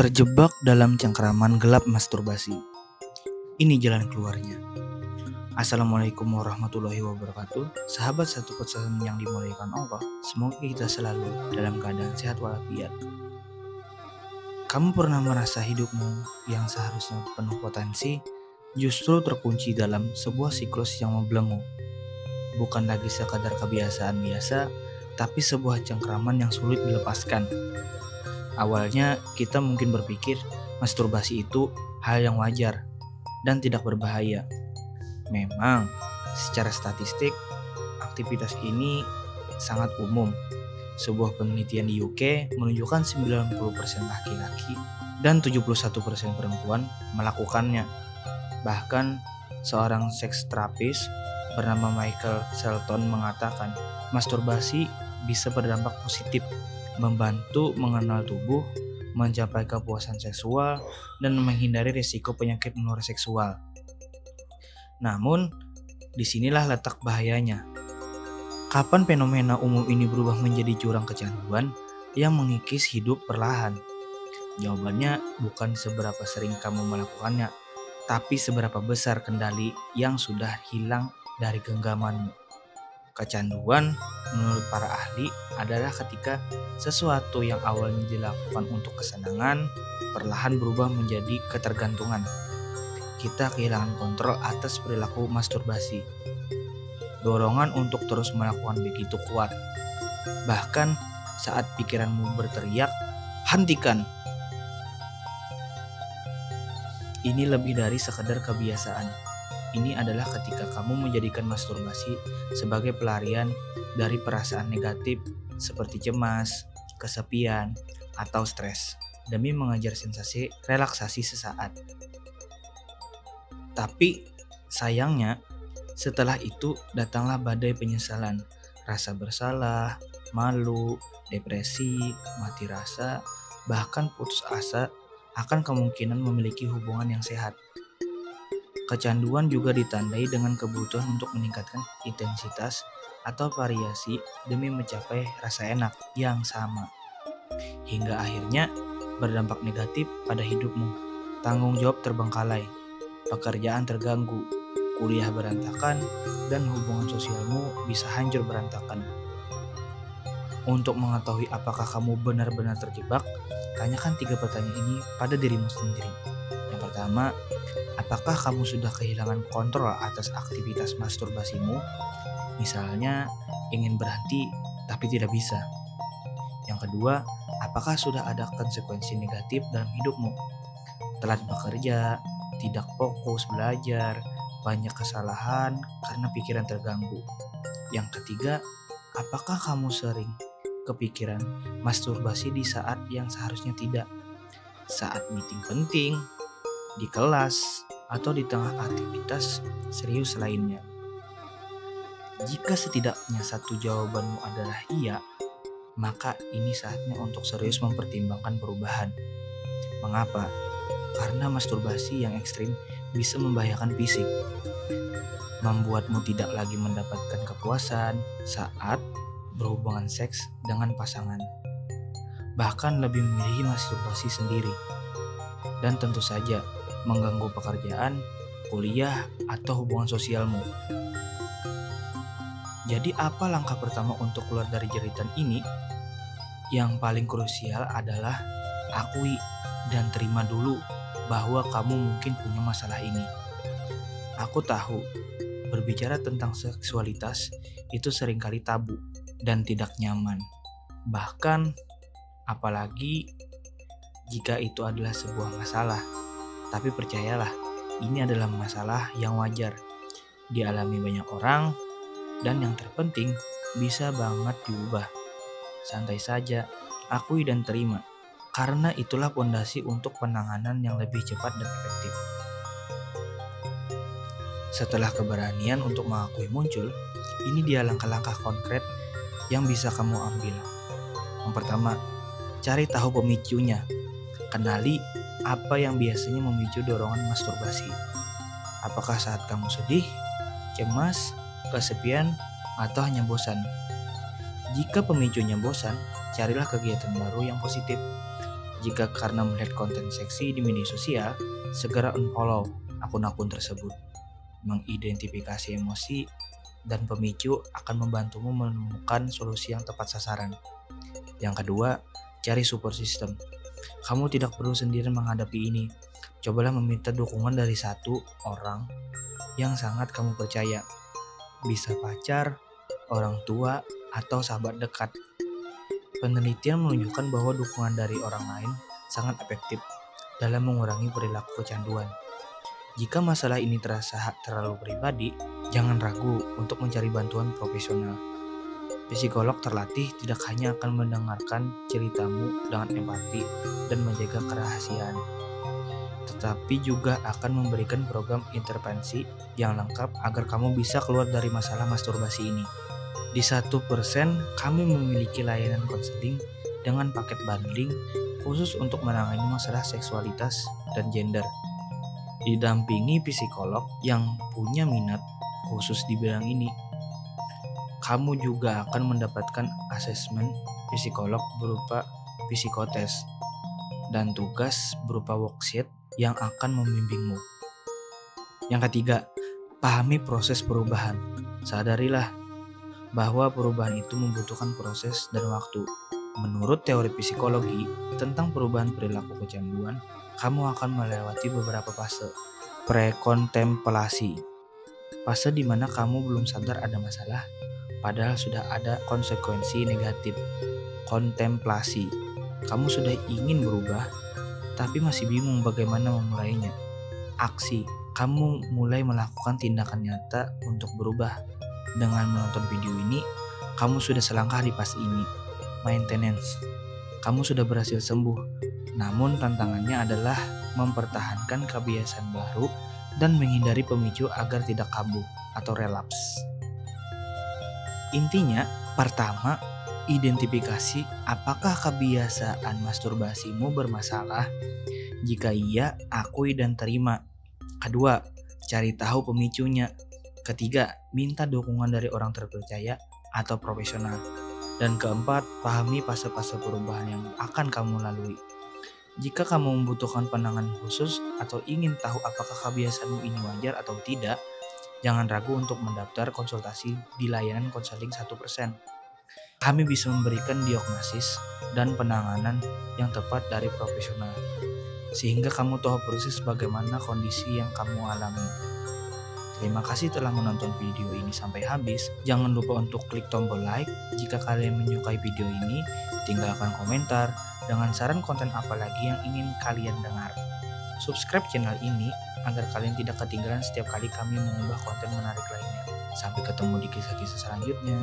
Terjebak dalam cengkraman gelap masturbasi. Ini jalan keluarnya. Assalamualaikum warahmatullahi wabarakatuh. Sahabat satu pesan yang dimuliakan Allah, semoga kita selalu dalam keadaan sehat walafiat. Kamu pernah merasa hidupmu yang seharusnya penuh potensi justru terkunci dalam sebuah siklus yang membelenggu? Bukan lagi sekadar kebiasaan biasa, tapi sebuah cengkraman yang sulit dilepaskan. Awalnya kita mungkin berpikir masturbasi itu hal yang wajar dan tidak berbahaya. Memang, secara statistik, aktivitas ini sangat umum. Sebuah penelitian di UK menunjukkan 90% laki-laki dan 71% perempuan melakukannya. Bahkan, seorang seks terapis bernama Michael Shelton mengatakan, masturbasi bisa berdampak positif, membantu mengenal tubuh, mencapai kepuasan seksual, dan menghindari risiko penyakit menular seksual. Namun, disinilah letak bahayanya. Kapan fenomena umum ini berubah menjadi jurang kecanduan yang mengikis hidup perlahan? Jawabannya bukan seberapa sering kamu melakukannya, tapi seberapa besar kendali yang sudah hilang dari genggamanmu. Kecanduan, menurut para ahli, adalah ketika sesuatu yang awalnya dilakukan untuk kesenangan perlahan berubah menjadi ketergantungan. Kita kehilangan kontrol atas perilaku masturbasi. Dorongan untuk terus melakukan begitu kuat. Bahkan saat pikiranmu berteriak, hentikan. Ini lebih dari sekedar kebiasaan. Ini adalah ketika kamu menjadikan masturbasi sebagai pelarian dari perasaan negatif seperti cemas, kesepian, atau stres demi mengejar sensasi relaksasi sesaat. Tapi sayangnya setelah itu datanglah badai penyesalan, rasa bersalah, malu, depresi, mati rasa, bahkan putus asa akan kemungkinan memiliki hubungan yang sehat. Kecanduan juga ditandai dengan kebutuhan untuk meningkatkan intensitas atau variasi demi mencapai rasa enak yang sama. Hingga akhirnya berdampak negatif pada hidupmu. Tanggung jawab terbengkalai, pekerjaan terganggu, kuliah berantakan, dan hubungan sosialmu bisa hancur berantakan. Untuk mengetahui apakah kamu benar-benar terjebak, tanyakan 3 pertanyaan ini pada dirimu sendiri. Yang pertama, apakah kamu sudah kehilangan kontrol atas aktivitas masturbasimu? Misalnya, ingin berhenti tapi tidak bisa. Yang kedua, apakah sudah ada konsekuensi negatif dalam hidupmu? Telat bekerja, tidak fokus belajar, banyak kesalahan karena pikiran terganggu. Yang ketiga, apakah kamu sering kepikiran masturbasi di saat yang seharusnya tidak? Saat meeting penting, di kelas, atau di tengah aktivitas serius lainnya. Jika setidaknya satu jawabanmu adalah iya, maka ini saatnya untuk serius mempertimbangkan perubahan. Mengapa? Karena masturbasi yang ekstrim bisa membahayakan fisik, membuatmu tidak lagi mendapatkan kepuasan saat berhubungan seks dengan pasangan, bahkan lebih memilih masturbasi sendiri, dan tentu saja mengganggu pekerjaan, kuliah, atau hubungan sosialmu. Jadi apa langkah pertama untuk keluar dari jeritan ini? Yang paling krusial adalah akui dan terima dulu bahwa kamu mungkin punya masalah ini. Aku tahu, berbicara tentang seksualitas itu seringkali tabu dan tidak nyaman. Bahkan, apalagi jika itu adalah sebuah masalah. Tapi percayalah, ini adalah masalah yang wajar, dialami banyak orang, dan yang terpenting bisa banget diubah. Santai saja, akui dan terima, karena itulah fondasi untuk penanganan yang lebih cepat dan efektif. Setelah keberanian untuk mengakui muncul, ini dia langkah-langkah konkret yang bisa kamu ambil. Yang pertama, cari tahu pemicunya. Kenali apa yang biasanya memicu dorongan masturbasi. Apakah saat kamu sedih, cemas, kesepian, atau hanya bosan? Jika pemicunya bosan, carilah kegiatan baru yang positif. Jika karena melihat konten seksi di media sosial, segera unfollow akun-akun tersebut. Mengidentifikasi emosi dan pemicu akan membantumu menemukan solusi yang tepat sasaran. Yang kedua, cari support system. Kamu tidak perlu sendiri menghadapi ini. Cobalah meminta dukungan dari satu orang yang sangat kamu percaya. Bisa pacar, orang tua, atau sahabat dekat. Penelitian menunjukkan bahwa dukungan dari orang lain sangat efektif dalam mengurangi perilaku kecanduan. Jika masalah ini terasa terlalu pribadi, jangan ragu untuk mencari bantuan profesional. Psikolog terlatih tidak hanya akan mendengarkan ceritamu dengan empati dan menjaga kerahasiaan, tetapi juga akan memberikan program intervensi yang lengkap agar kamu bisa keluar dari masalah masturbasi ini. Di 1% kami memiliki layanan konseling dengan paket bundling khusus untuk menangani masalah seksualitas dan gender. Didampingi psikolog yang punya minat khusus di bidang ini. Kamu juga akan mendapatkan asesmen psikolog berupa psikotes dan tugas berupa worksheet yang akan membimbingmu. Yang ketiga, pahami proses perubahan. Sadarilah bahwa perubahan itu membutuhkan proses dan waktu. Menurut teori psikologi tentang perubahan perilaku kecanduan, kamu akan melewati beberapa fase. Prekontemplasi, fase di mana kamu belum sadar ada masalah, padahal sudah ada konsekuensi negatif. Kontemplasi, kamu sudah ingin berubah, tapi masih bingung bagaimana memulainya. Aksi, kamu mulai melakukan tindakan nyata untuk berubah. Dengan menonton video ini, kamu sudah selangkah di fase ini. Maintenance, kamu sudah berhasil sembuh, namun tantangannya adalah mempertahankan kebiasaan baru dan menghindari pemicu agar tidak kambuh atau relapse. Intinya, pertama, identifikasi apakah kebiasaan masturbasimu bermasalah. Jika iya, akui dan terima. Kedua, cari tahu pemicunya. Ketiga, minta dukungan dari orang terpercaya atau profesional. Dan keempat, pahami fase-fase perubahan yang akan kamu lalui. Jika kamu membutuhkan penanganan khusus atau ingin tahu apakah kebiasaanmu ini wajar atau tidak, jangan ragu untuk mendaftar konsultasi di layanan konseling 1%. Kami bisa memberikan diagnosis dan penanganan yang tepat dari profesional, sehingga kamu tahu persis bagaimana kondisi yang kamu alami. Terima kasih telah menonton video ini sampai habis. Jangan lupa untuk klik tombol like jika kalian menyukai video ini. Tinggalkan komentar dengan saran konten apa lagi yang ingin kalian dengar. Subscribe channel ini agar kalian tidak ketinggalan setiap kali kami mengunggah konten menarik lainnya. Sampai ketemu di kisah-kisah selanjutnya.